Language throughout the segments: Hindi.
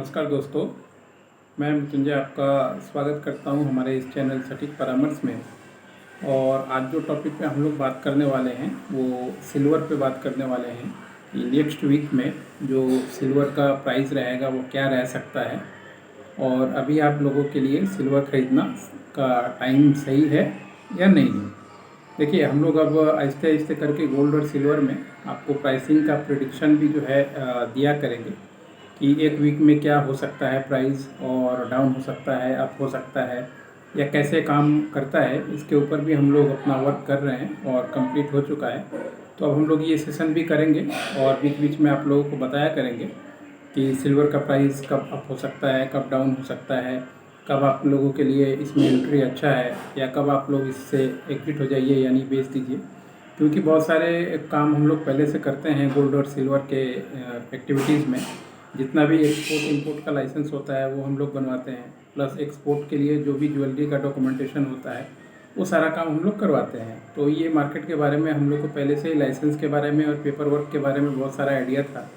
नमस्कार दोस्तों, मैं मृत्युंजय आपका स्वागत करता हूं हमारे इस चैनल सटीक परामर्श में। और आज जो टॉपिक पे हम लोग बात करने वाले हैं वो सिल्वर पे बात करने वाले हैं कि नेक्स्ट वीक में जो सिल्वर का प्राइस रहेगा वो क्या रह सकता है और अभी आप लोगों के लिए सिल्वर खरीदना का टाइम सही है या नहीं है। देखिए, हम लोग अब आहिस्ते आहिस्ते करके गोल्ड और सिल्वर में आपको प्राइसिंग का प्रिडिक्शन भी जो है दिया करेंगे कि एक वीक में क्या हो सकता है प्राइस, और डाउन हो सकता है, अप हो सकता है, या कैसे काम करता है। इसके ऊपर भी हम लोग अपना वर्क कर रहे हैं और कंप्लीट हो चुका है। तो अब हम लोग ये सेशन भी करेंगे और बीच बीच में आप लोगों को बताया करेंगे कि सिल्वर का प्राइस कब अप हो सकता है, कब डाउन हो सकता है, कब आप लोगों के लिए इसमें एंट्री अच्छा है या कब आप लोग इससे एग्जिट हो जाइए यानी बेच दीजिए। क्योंकि बहुत सारे काम हम लोग पहले से करते हैं गोल्ड और सिल्वर के एक्टिविटीज़ में। जितना भी एक्सपोर्ट इंपोर्ट का लाइसेंस होता है वो हम लोग बनवाते हैं, प्लस एक्सपोर्ट के लिए जो भी ज्वेलरी का डॉक्यूमेंटेशन होता है वो सारा काम हम लोग करवाते हैं। तो ये मार्केट के बारे में हम लोग को पहले से ही लाइसेंस के बारे में और पेपर वर्क के बारे में बहुत सारा आइडिया था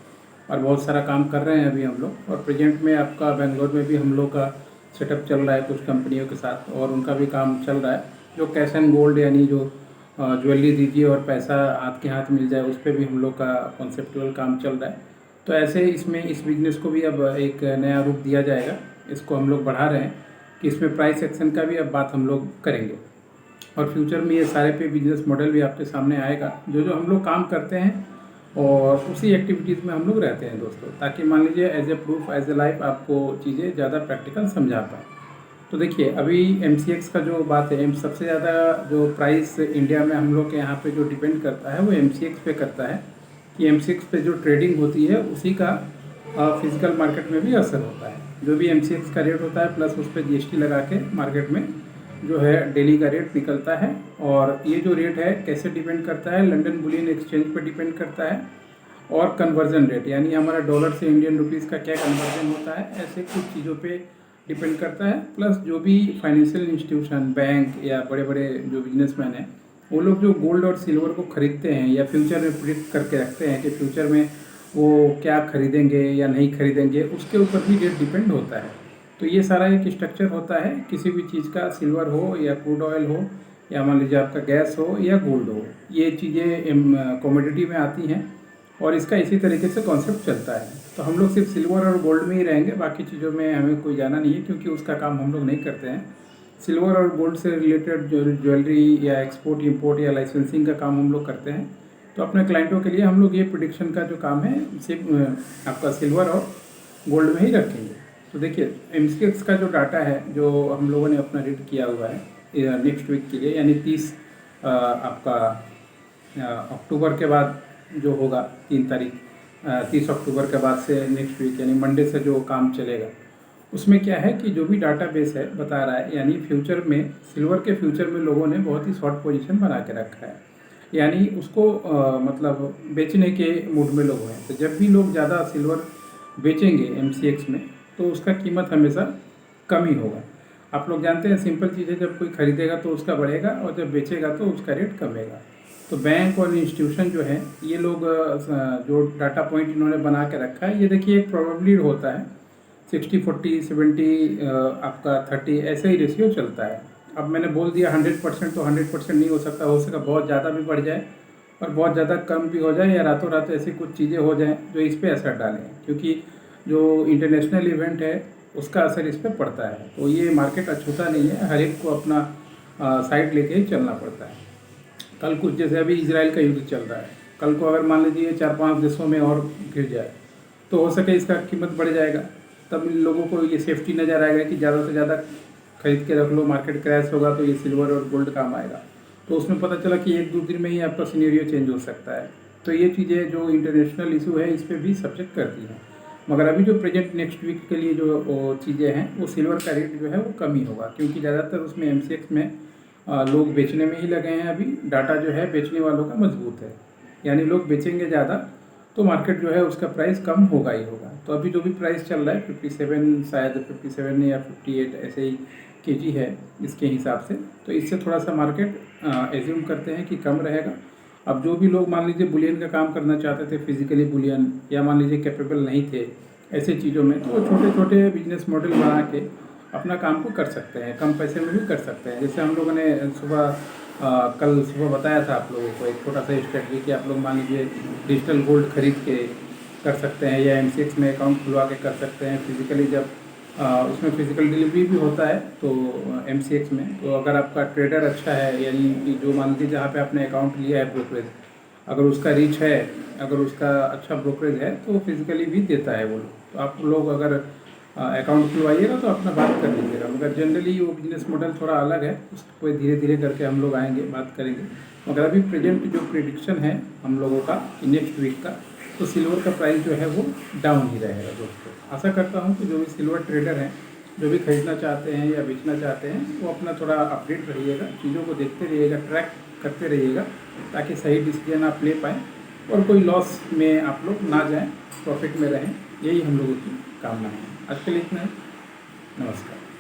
और बहुत सारा काम कर रहे हैं अभी हम लोग। और प्रेजेंट में आपका बेंगलोर में भी हम लोग का सेटअप चल रहा है कुछ कंपनियों के साथ, और उनका भी काम चल रहा है। जो कैश एंड गोल्ड यानी जो ज्वेलरी दीजिए और पैसा हाथ के हाथ मिल जाए, उस पर भी हम लोग का कॉन्सेप्चुअल काम चल रहा है। तो ऐसे इसमें इस बिज़नेस को भी अब एक नया रूप दिया जाएगा। इसको हम लोग बढ़ा रहे हैं कि इसमें प्राइस एक्शन का भी अब बात हम लोग करेंगे, और फ्यूचर में ये सारे पे बिजनेस मॉडल भी आपके सामने आएगा जो जो हम लोग काम करते हैं, और उसी एक्टिविटीज़ में हम लोग रहते हैं दोस्तों, ताकि मान लीजिए as a proof as a life आपको चीज़ें ज़्यादा प्रैक्टिकल समझा पाए। तो देखिए, अभी MCX का जो बात है, सबसे ज़्यादा जो प्राइस इंडिया में हम लोग के यहाँ पे जो डिपेंड करता है वो MCX पे करता है कि MCX पे जो ट्रेडिंग होती है उसी का फिजिकल मार्केट में भी असर होता है। जो भी MCX का रेट होता है प्लस उस पर GST लगा के मार्केट में जो है डेली का रेट निकलता है। और ये जो रेट है कैसे डिपेंड करता है, लंदन बुलियन एक्सचेंज पर डिपेंड करता है, और कन्वर्जन रेट यानी हमारा डॉलर से इंडियन रुपीज़ का क्या कन्वर्जन होता है, ऐसे कुछ चीज़ों पे डिपेंड करता है। प्लस जो भी फाइनेंशियल इंस्टीट्यूशन, बैंक या बड़े बड़े जो बिजनेसमैन हैं, वो लोग जो गोल्ड और सिल्वर को खरीदते हैं या फ्यूचर में प्रिडिक्ट करके रखते हैं कि फ्यूचर में वो क्या खरीदेंगे या नहीं खरीदेंगे, उसके ऊपर भी रेट डिपेंड होता है। तो ये सारा एक स्ट्रक्चर होता है किसी भी चीज़ का, सिल्वर हो या क्रूड ऑयल हो या मान लीजिए आपका गैस हो या गोल्ड हो, ये चीज़ें कमोडिटी में आती हैं और इसका इसी तरीके से कॉन्सेप्ट चलता है। तो हम लोग सिर्फ सिल्वर और गोल्ड में ही रहेंगे, बाकी चीज़ों में हमें कोई जाना नहीं है क्योंकि उसका काम हम लोग नहीं करते हैं। सिल्वर और गोल्ड से रिलेटेड जो ज्वेलरी या एक्सपोर्ट इंपोर्ट या लाइसेंसिंग का काम हम लोग करते हैं। तो अपने क्लाइंटों के लिए हम लोग ये प्रिडिक्शन का जो काम है सिर्फ आपका सिल्वर और गोल्ड में ही रखेंगे। तो देखिए, MCX का जो डाटा है जो हम लोगों ने अपना रीड किया हुआ है नेक्स्ट वीक के लिए, यानी 30 आपका अक्टूबर के बाद जो होगा, 3 तारीख 30 अक्टूबर के बाद से नेक्स्ट वीक यानी मंडे से जो काम चलेगा, उसमें क्या है कि जो भी डाटा बेस है बता रहा है, यानी फ्यूचर में सिल्वर के फ्यूचर में लोगों ने बहुत ही शॉर्ट पोजीशन बना के रखा है, यानी उसको मतलब बेचने के मूड में लोग हैं। तो जब भी लोग ज़्यादा सिल्वर बेचेंगे MCX में तो उसका कीमत हमेशा कम ही होगा। आप लोग जानते हैं, सिंपल चीज़ है, जब कोई खरीदेगा तो उसका बढ़ेगा और जब बेचेगा तो उसका रेट कमेगा। तो बैंक और इंस्टीट्यूशन जो है, ये लोग जो डाटा पॉइंट इन्होंने बना के रखा है, ये देखिए एक प्रोबेबली होता है 60-40, 70 आपका 30, ऐसे ही रेशियो चलता है। अब मैंने बोल दिया 100%, तो 100% नहीं हो सकता बहुत ज़्यादा भी बढ़ जाए और बहुत ज़्यादा कम भी हो जाए, या रातों रात ऐसी कुछ चीज़ें हो जाएं जो इस पर असर डालें, क्योंकि जो इंटरनेशनल इवेंट है उसका असर इस पर पड़ता है। तो ये मार्केट अछूता नहीं है, हर एक को अपना साइड लेके ही चलना पड़ता है। कल कुछ जैसे अभी इजराइल का युद्ध चल रहा है, कल को अगर मान लीजिए 4-5 देशों में और गिर जाए तो हो सके इसका कीमत बढ़ जाएगा। तब इन लोगों को ये सेफ्टी नज़र आएगा कि ज़्यादा से ज़्यादा खरीद के रख लो, मार्केट क्रैश होगा तो ये सिल्वर और गोल्ड काम आएगा। तो उसमें पता चला कि 1-2 दिन में ही आपका सिनेरियो चेंज हो सकता है। तो ये चीज़ें जो इंटरनेशनल इशू है इस पर भी सब्जेक्ट करती हैं। मगर अभी जो प्रेजेंट नेक्स्ट वीक के लिए जो चीज़ें हैं, वो सिल्वर का रेट जो है वो कम ही होगा, क्योंकि ज़्यादातर उसमें MCX में लोग बेचने में ही लगे हैं। अभी डाटा जो है बेचने वालों का मजबूत है, यानी लोग बेचेंगे ज़्यादा तो मार्केट जो है उसका प्राइस कम होगा ही होगा। तो अभी जो भी प्राइस चल रहा है 57, शायद 57 या 58 ऐसे ही KG है इसके हिसाब से, तो इससे थोड़ा सा मार्केट एज्यूम करते हैं कि कम रहेगा। अब जो भी लोग मान लीजिए बुलियन का काम करना चाहते थे, फिजिकली बुलियन, या मान लीजिए कैपेबल नहीं थे ऐसे चीज़ों में, तो वो छोटे छोटे बिजनेस मॉडल बना के अपना काम को कर सकते हैं, कम पैसे में भी कर सकते हैं। जैसे हम लोगों ने कल सुबह बताया था आप लोगों को एक छोटा सा स्ट्रेटजी कि आप लोग मान लीजिए डिजिटल गोल्ड खरीद के कर सकते हैं, या MCX में अकाउंट खुलवा के कर सकते हैं। फिजिकली जब उसमें फिजिकल डिलीवरी भी होता है तो MCX में, तो अगर आपका ट्रेडर अच्छा है, यानी कि जो मान लीजिए जहाँ पे आपने अकाउंट लिया है ब्रोकरेज, अगर उसका रीच है, अगर उसका अच्छा ब्रोकरेज है, तो फिजिकली भी देता है वो लोग। तो आप लोग अगर अकाउंट खुलवाइएगा तो अपना बात कर लीजिएगा, मगर जनरली वो बिजनेस मॉडल थोड़ा अलग है, उसको धीरे धीरे करके हम लोग आएंगे, बात करेंगे। मगर अभी प्रेजेंट जो प्रिडिक्शन है हम लोगों का नेक्स्ट वीक का, तो सिल्वर का प्राइस जो है वो डाउन ही रहेगा दोस्तों। आशा करता हूँ कि जो भी सिल्वर ट्रेडर हैं, जो भी खरीदना चाहते हैं या बेचना चाहते हैं, वो अपना थोड़ा अपडेट रहिएगा, चीज़ों को देखते रहिएगा, ट्रैक करते रहिएगा, ताकि सही डिसीजन आप ले पाएँ और कोई लॉस में आप लोग ना जाएं, प्रॉफिट में रहें। यही हम लोगों की कामना है। आज के लिए इतना है। नमस्कार।